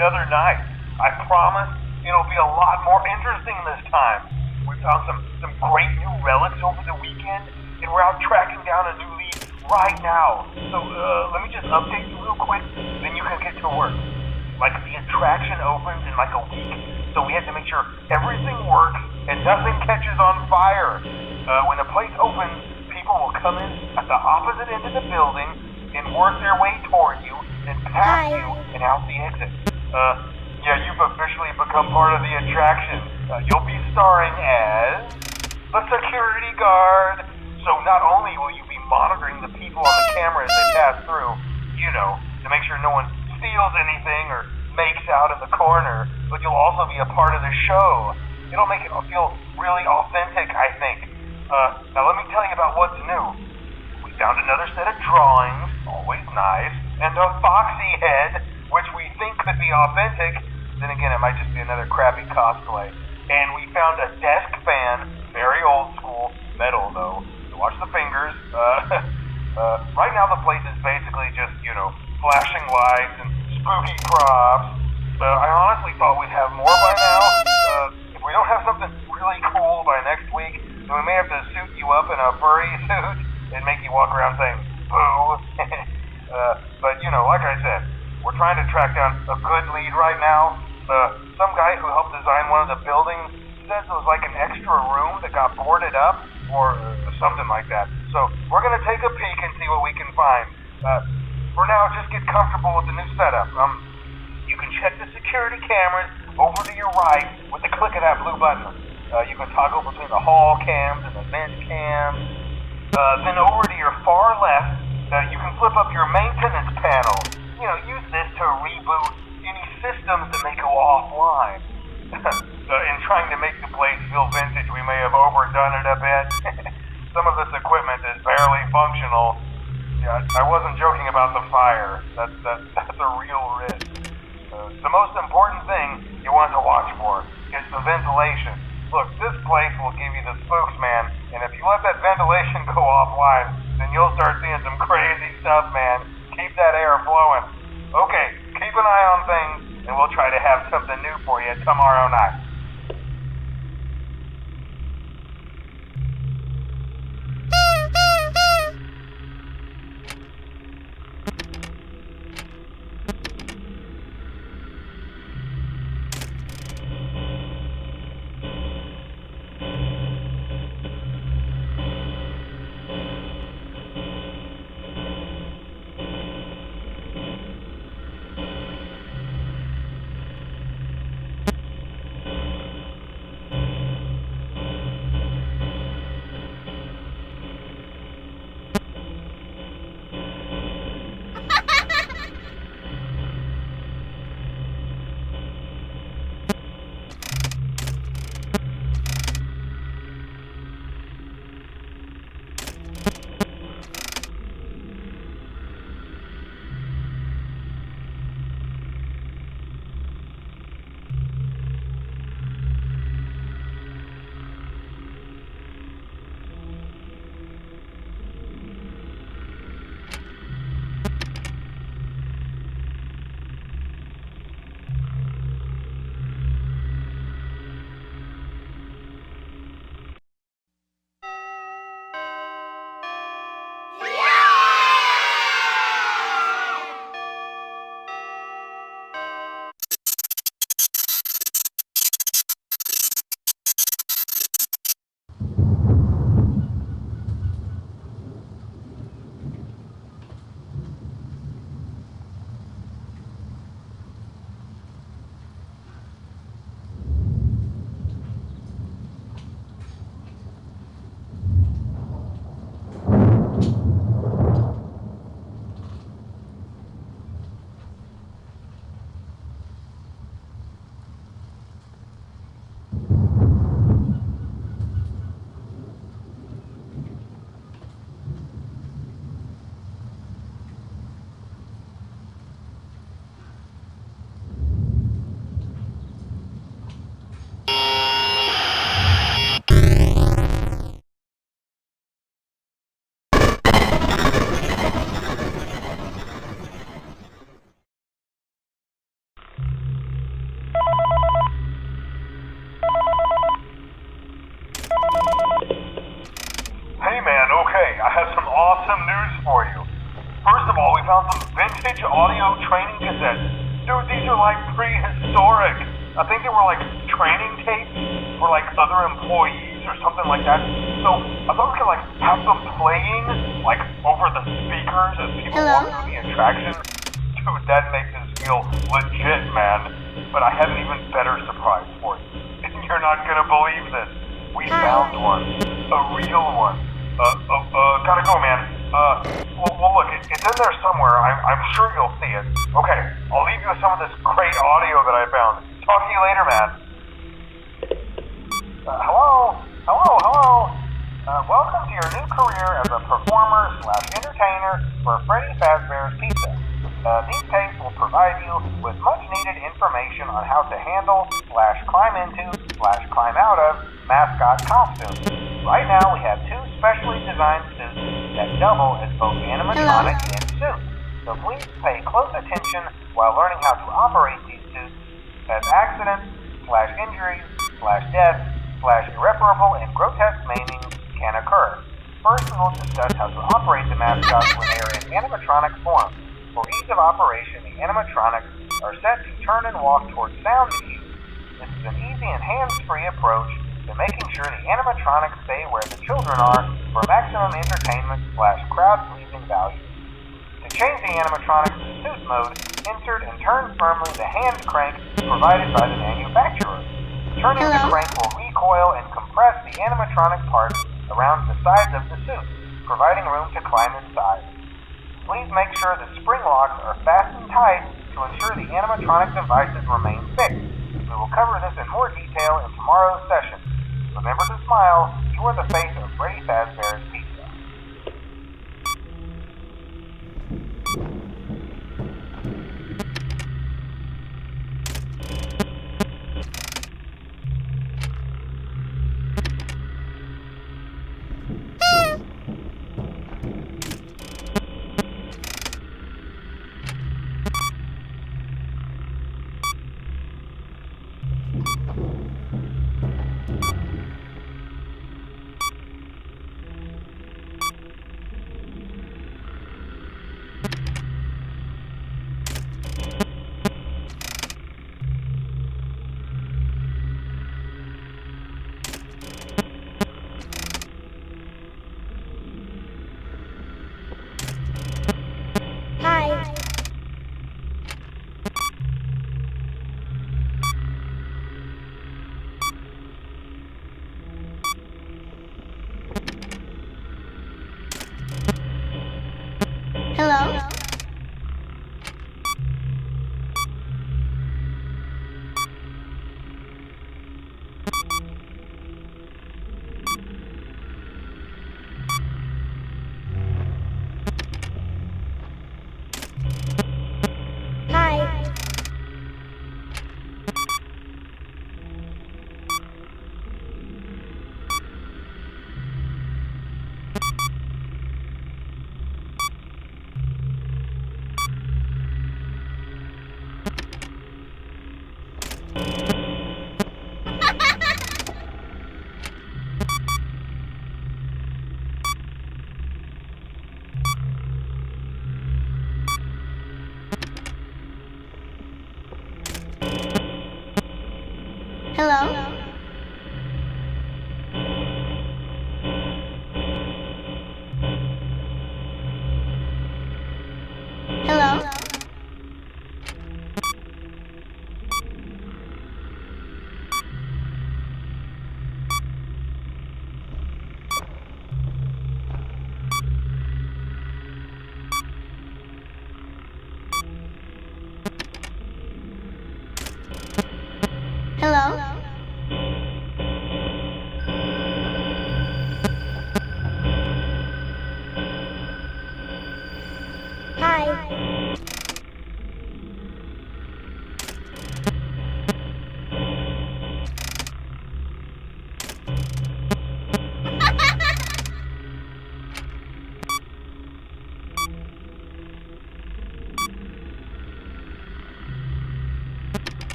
another night. I promise it'll be a lot more interesting this time. We found some great new relics over the weekend, and we're out tracking down a new lead right now. So let me just update you real quick, then you can get to work. Like, the attraction opens in like a week, so we have to make sure everything works and nothing catches on fire. When the place opens, people will come in at the opposite end of the building and work their way toward you and past you and out the exit. Yeah, you've officially become part of the attraction. You'll be starring as the security guard. So not only will you be monitoring the people on the camera as they pass through, to make sure no one steals anything or makes out in the corner, but you'll also be a part of the show. It'll make it feel really authentic, I think. Now let me tell you about what's new. We found another set of drawings, always nice, and a foxy head, which we think could be authentic. Then again, it might just be another crappy cosplay. And we found a desk fan, very old school, metal though. So watch the fingers. Right now the place is basically just, flashing lights and spooky props. I honestly thought we'd have more by now. If we don't have something really cool by next week, then we may have to suit you up in a furry suit and make you walk around saying, boo. But, like I said, we're trying to track down a good lead right now. Some guy who helped design one of the buildings says it was like an extra room that got boarded up or something like that. So we're going to take a peek and see what we can find. For now, just get comfortable with the new setup. You can check the security cameras over to your right with the click of that blue button. You can toggle between the hall cams and the vent cams. Then over to your far left, you can flip up your maintenance panel. Use this to reboot any systems that may go offline. In trying to make the place feel vintage, we may have overdone it a bit. Some of this equipment is barely functional. Yeah, I wasn't joking about the fire. That's a real risk. The most important thing you want to watch for is the ventilation. Look, this place will give you the spooks, man, and if you let that ventilation go offline, then you'll start seeing some crazy stuff, man. Keep that air flowing. Okay, keep an eye on things, and we'll try to have something new for you tomorrow night. Okay, I have some awesome news for you. First of all, we found some vintage audio training cassettes. Dude, these are like prehistoric. I think they were like training tapes for like other employees or something like that. So I thought we could like have them playing like over the speakers as people walk through the attraction. Dude, that makes us feel legit, man. But I have an even better surprise for you. You're not gonna believe this. We found one. A real one. Gotta go, man. Well, look, it's in there somewhere. I'm sure you'll see it. Okay, I'll leave you with some of this great audio that I found. Talk to you later, man. Hello? Welcome to your new career as a performer/entertainer for Freddy Fazbear's Pizza. These tapes will provide you with much-needed information on how to handle/climb into/climb out of mascot costumes. Right now, we have 2 specially designed suits that double as both animatronic and suit. So please pay close attention while learning how to operate these suits, as accidents/injuries/death/irreparable and grotesque maimings can occur. First, we will discuss how to operate the mascots when they are in animatronic form. For ease of operation, the animatronics are set to turn and walk towards sound cues. This is an easy and hands-free approach to making sure the animatronics stay where the children are for maximum entertainment/crowd-pleasing value. To change the animatronics to suit mode, insert and turn firmly the hand crank provided by the manufacturer. Turning the crank will recoil and compress the animatronic parts around the sides of the suit, providing room to climb inside. Please make sure the spring locks are fastened tight to ensure the animatronic devices remain fixed. We will cover this in more detail in tomorrow's session. Remember to smile. You are the face of Freddy Fazbear's Pizza.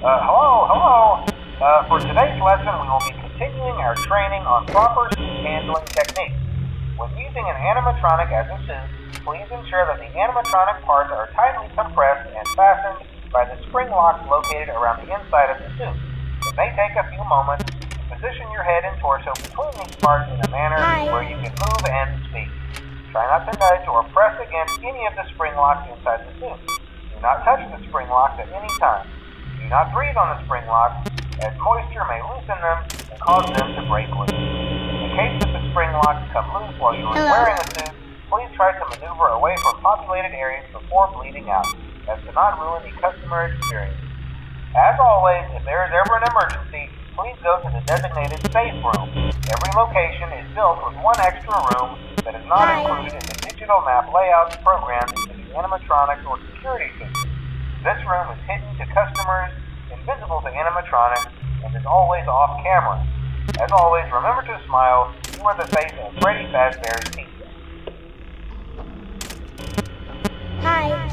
Hello. For today's lesson, we will be continuing our training on proper suit handling techniques. When using an animatronic as a suit, please ensure that the animatronic parts are tightly compressed and fastened by the spring locks located around the inside of the suit. It may take a few moments to position your head and torso between these parts in a manner where you can move and speak. Try not to nudge or press against any of the spring locks inside the suit. Do not touch the spring locks at any time. Do not breathe on the spring locks, as moisture may loosen them and cause them to break loose. In case that the spring locks come loose while you are wearing a suit, please try to maneuver away from populated areas before bleeding out, as to not ruin the customer experience. As always, if there is ever an emergency, please go to the designated safe room. Every location is built with one extra room that is not included in the digital map layouts programmed into the animatronics or security system. This room is hidden to customers, invisible to animatronics, and is always off camera. As always, remember to smile. You are the face of Freddy Fazbear's Pizza. Hi.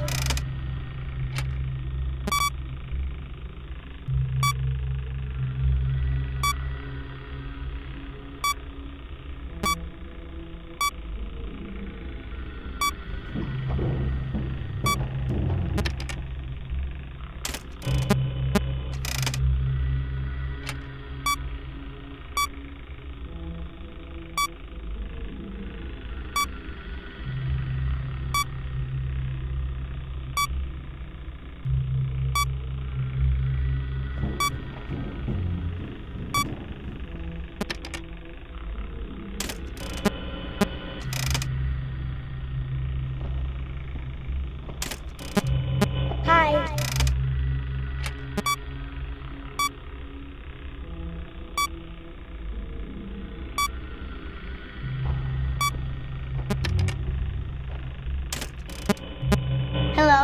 Hello?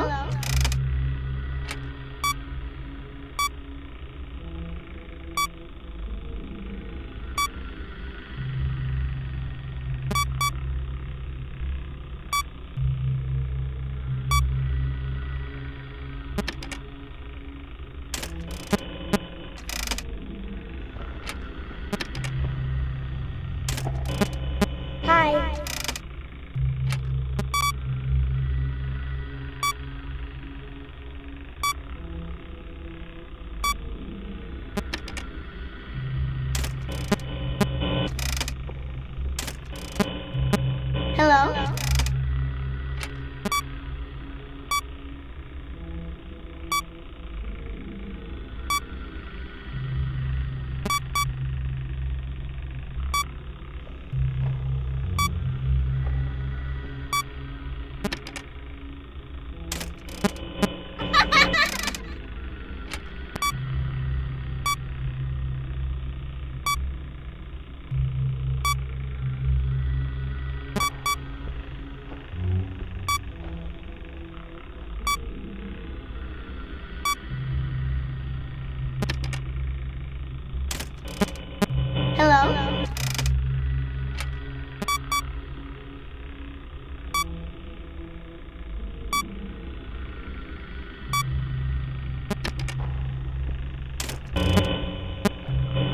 Hi. Hello? Hello?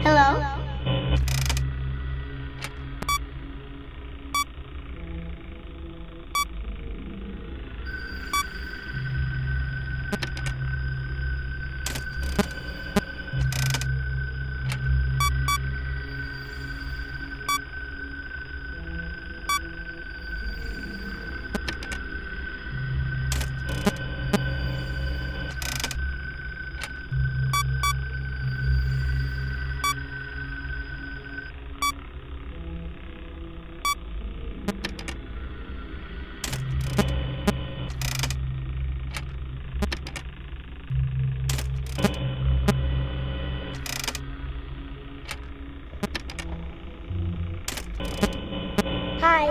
Hello? Hi.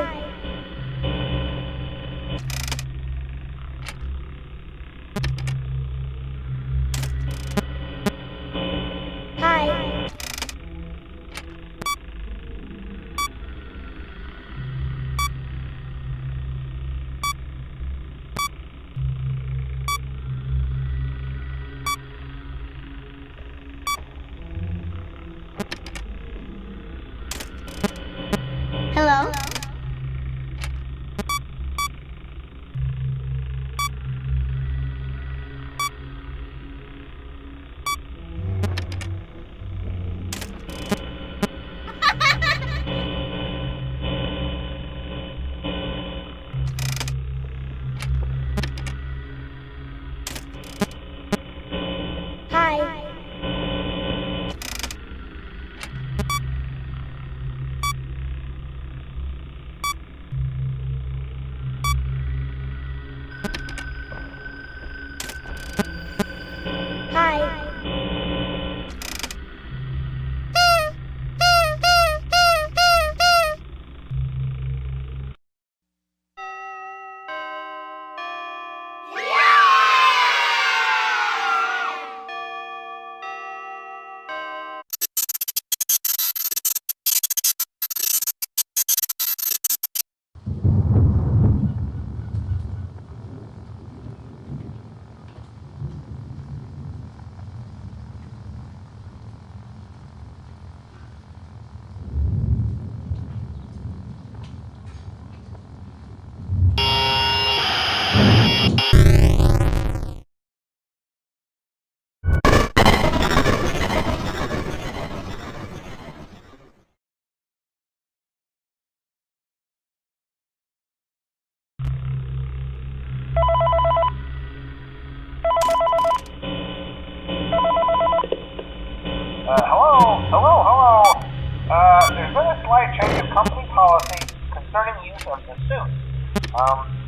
Hi.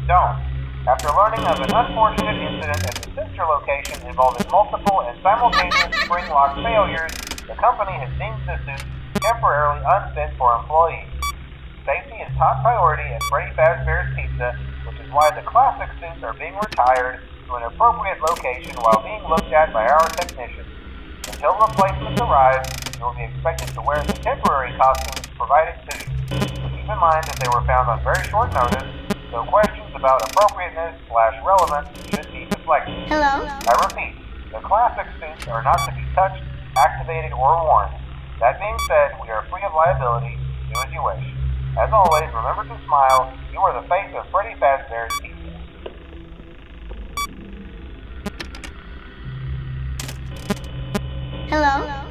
Don't. After learning of an unfortunate incident at the sister location involving multiple and simultaneous spring lock failures, the company has deemed the suit temporarily unfit for employees. Safety is top priority at Freddy Fazbear's Pizza, which is why the classic suits are being retired to an appropriate location while being looked at by our technicians. Until replacements arrive, you will be expected to wear the temporary costumes provided to you. Keep in mind that they were found on very short notice, so questions about appropriateness/relevance should be deflected. Hello? I repeat, the classic suits are not to be touched, activated, or worn. That being said, we are free of liability. Do as you wish. As always, remember to smile. You are the face of Freddy Fazbear's Pizza. Hello?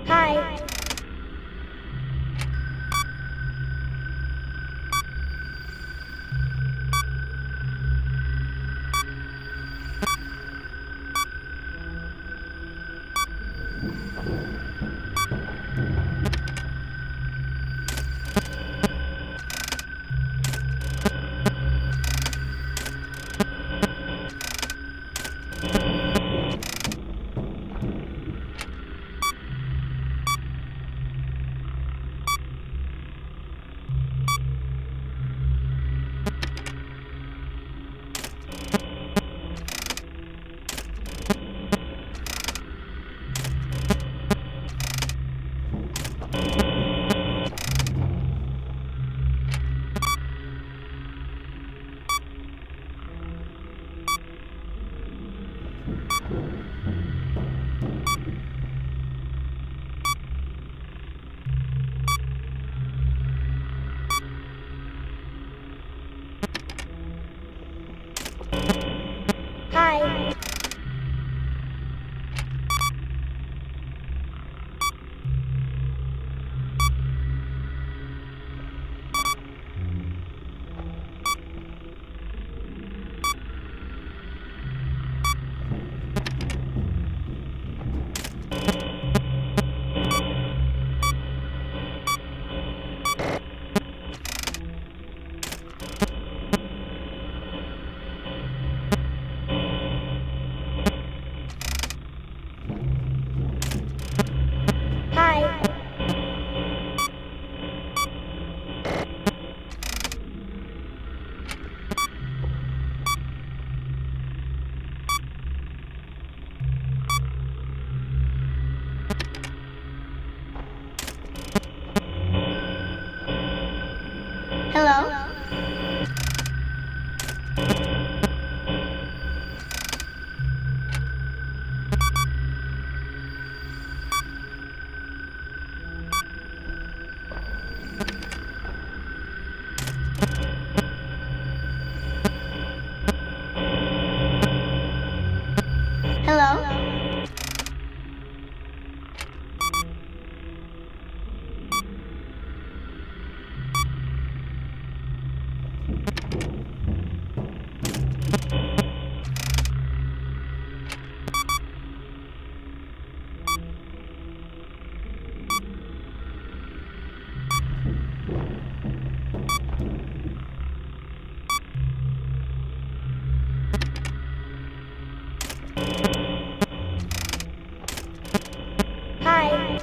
Hi. Hi. Hi. Hello? Hello? Hi.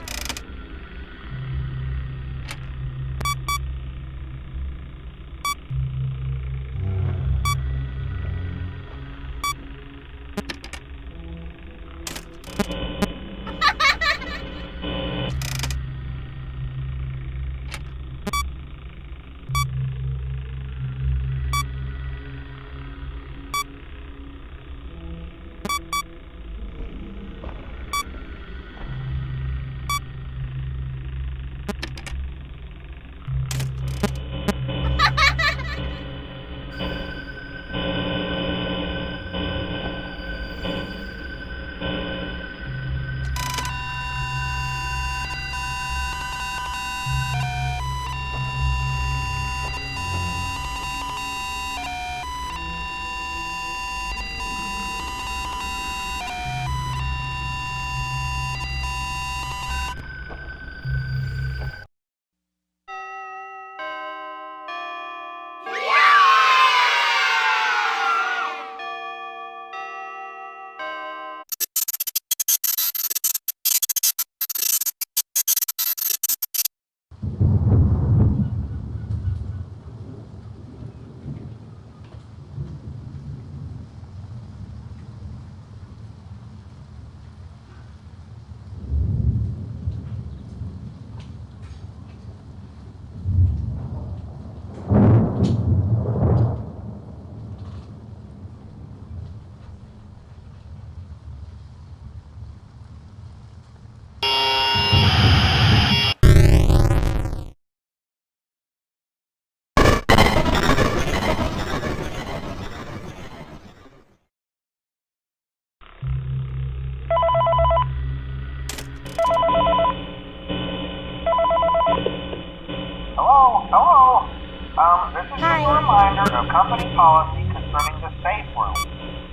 This is just a reminder of company policy concerning the safe room.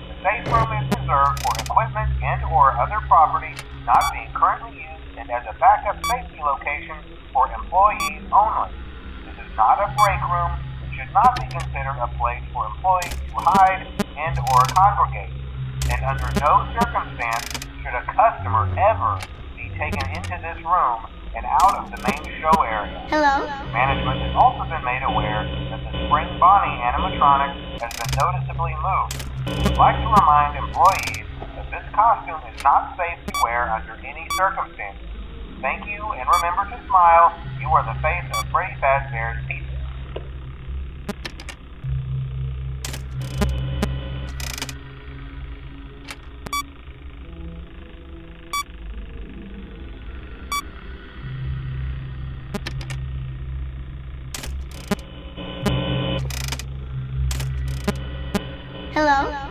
The safe room is reserved for equipment and/or other property not being currently used and as a backup safety location for employees only. This is not a break room and should not be considered a place for employees to hide and/or congregate. And under no circumstance should a customer ever be taken into this room and out of the main show area. Hello? Management has also been made aware that the Spring Bonnie animatronic has been noticeably moved. We would like to remind employees that this costume is not safe to wear under any circumstances. Thank you, and remember to smile. You are the face of Freddy Fazbear's Pizza. Hello?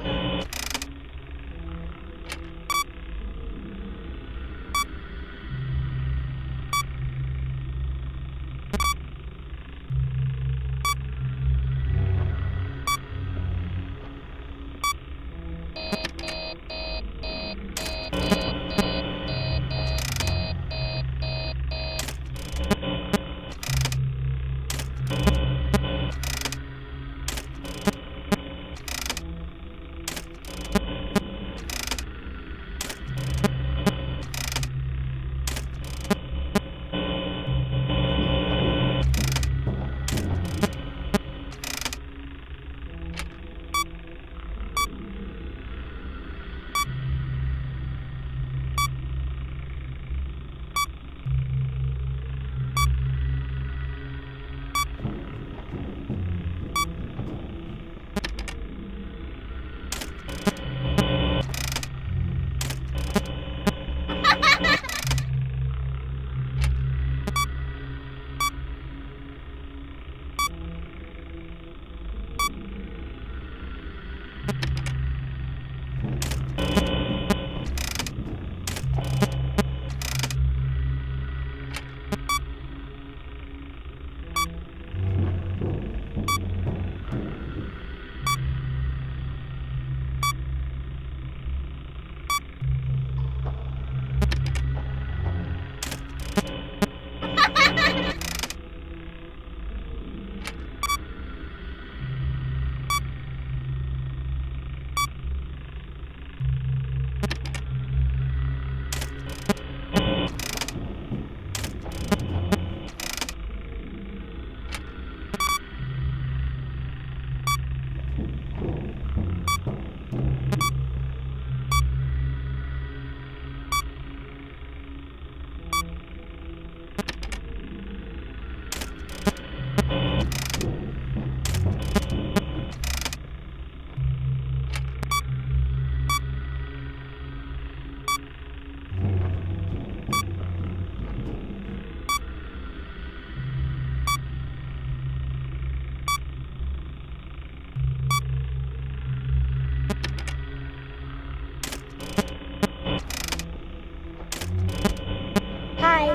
Hi.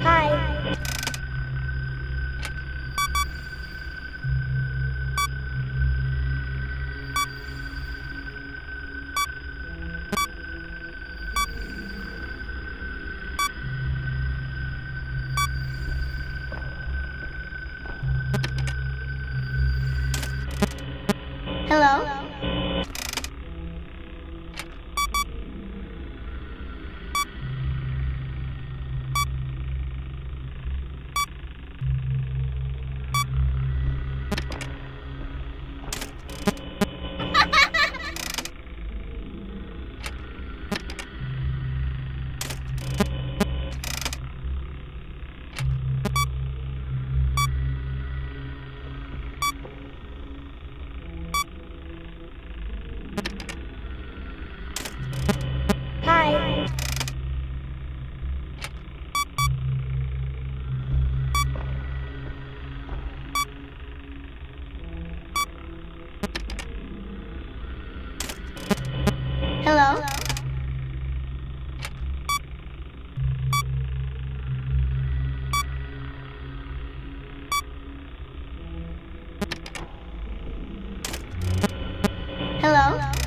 Hi. Hello? Hello?